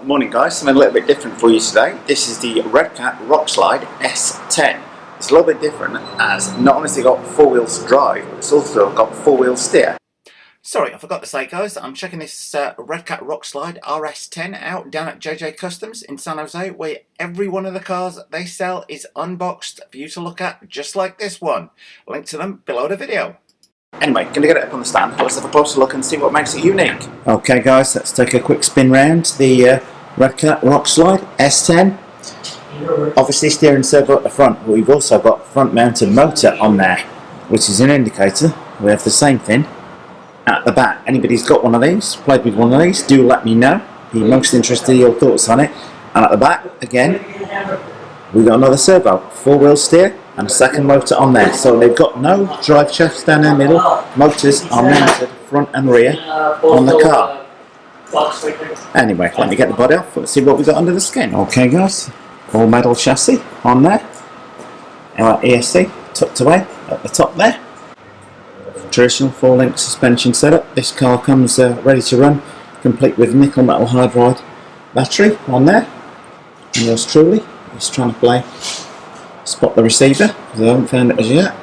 Morning guys, something a little bit different for you today. This is the RedCat Rockslide RS10. It's a little bit different as not only has it got 4 wheels to drive, but it's also got 4 wheel steer. Sorry, I forgot to say guys, I'm checking this RedCat Rockslide RS10 out down at JJ Customs in San Jose, where every one of the cars that they sell is unboxed for you to look at, just like this one. Link to them below the video. Anyway, going to get it up on the stand. Let's have a closer look and see what makes it unique. Okay guys, let's take a quick spin round the RedCat Rockslide S10. Obviously steering servo at the front, but we've also got front mounted motor on there, which is an indicator. We have the same thing at the back. Anybody's got one of these, played with one of these, do let me know. Be most interested in your thoughts on it. And at the back, again, we've got another servo, 4 wheel steer, and a second motor on there. So they've got no drive shafts down in the middle. Motors are mounted front and rear on the car. Anyway, let me get the body off. Let's see what we've got under the skin. Okay guys, all metal chassis on there. Our ESC tucked away at the top there. Traditional 4-link suspension setup. This car comes ready to run, complete with nickel metal hydride battery on there. And yours truly is trying to play spot the receiver, because I haven't found it as yet.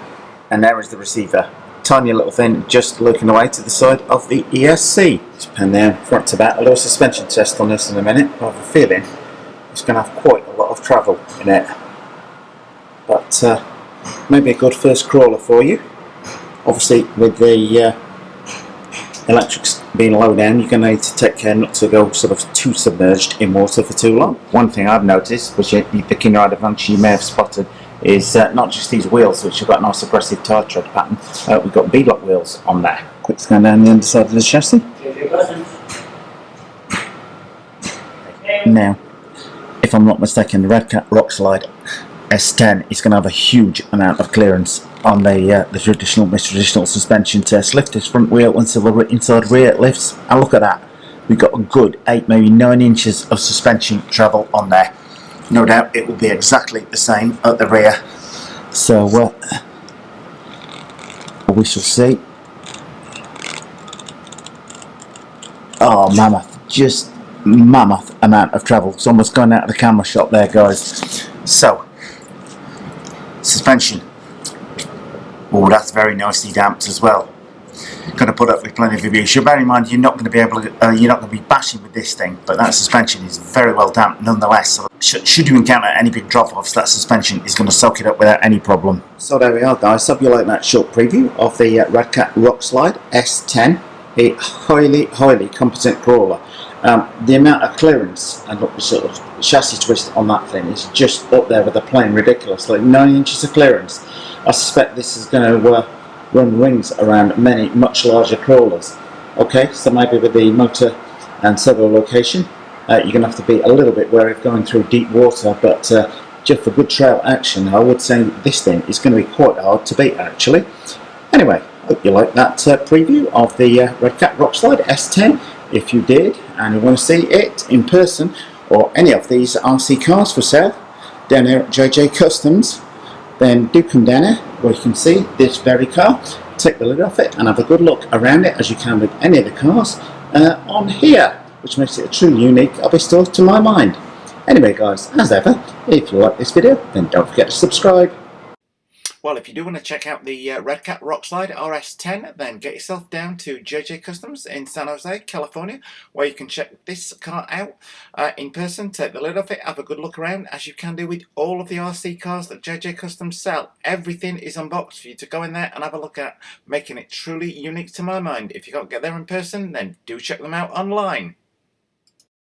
And there is the receiver, tiny little thing just looking away to the side of the ESC. Just pan down front to back. A little suspension test on this in a minute. I have a feeling it's going to have quite a lot of travel in it, but maybe a good first crawler for you. Obviously with the electrics being low down, you're going to need to take care not to go sort of too submerged in water for too long. One thing I've noticed, which the keen rider function you may have spotted, is not just these wheels, which have got a nice aggressive tyre tread pattern. We've got beadlock wheels on there. Quick scan down the underside of the chassis. Now, if I'm not mistaken, the RedCat Rockslide S10 is going to have a huge amount of clearance on the traditional suspension test. Lift this front wheel until the inside rear lifts, and look at that. We've got a good 8, maybe 9 inches of suspension travel on there. No doubt it will be exactly the same at the rear. So we shall see. Oh, Mammoth, just mammoth amount of travel. It's almost gone out of the camera shot there, guys. So, suspension. Oh, that's very nicely damped as well. Going to put up with plenty of abuse. So bear in mind, you're not going to be able to, you're not going to be bashing with this thing, but that suspension is very well damped nonetheless. So should you encounter any big drop-offs, that suspension is going to soak it up without any problem. So there we are, guys. Hope you like that short preview of the RedCat Rockslide S10, a highly competent crawler. The amount of clearance and look, the sort of chassis twist on that thing is just up there with a plain ridiculous, like 9 inches of clearance. I suspect this is going to run rings around many much larger crawlers. Okay, so maybe with the motor and servo location, you're going to have to be a little bit wary of going through deep water, but just for good trail action, I would say this thing is going to be quite hard to beat actually. Anyway, hope you like that preview of the RedCat Rockslide S10. If you did and you want to see it in person or any of these RC cars for sale down here at JJ Customs, then do come down here where you can see this very car, take the lid off it and have a good look around it as you can with any of the cars on here, which makes it a truly unique hobby store to my mind. Anyway guys, as ever, if you like this video then don't forget to subscribe. Well, if you do want to check out the RedCat Rockslide RS10, then get yourself down to JJ Customs in San Jose, California, where you can check this car out in person, take the lid off it, have a good look around, as you can do with all of the RC cars that JJ Customs sell. Everything is unboxed for you to go in there and have a look at, making it truly unique to my mind. If you can't get there in person, then do check them out online.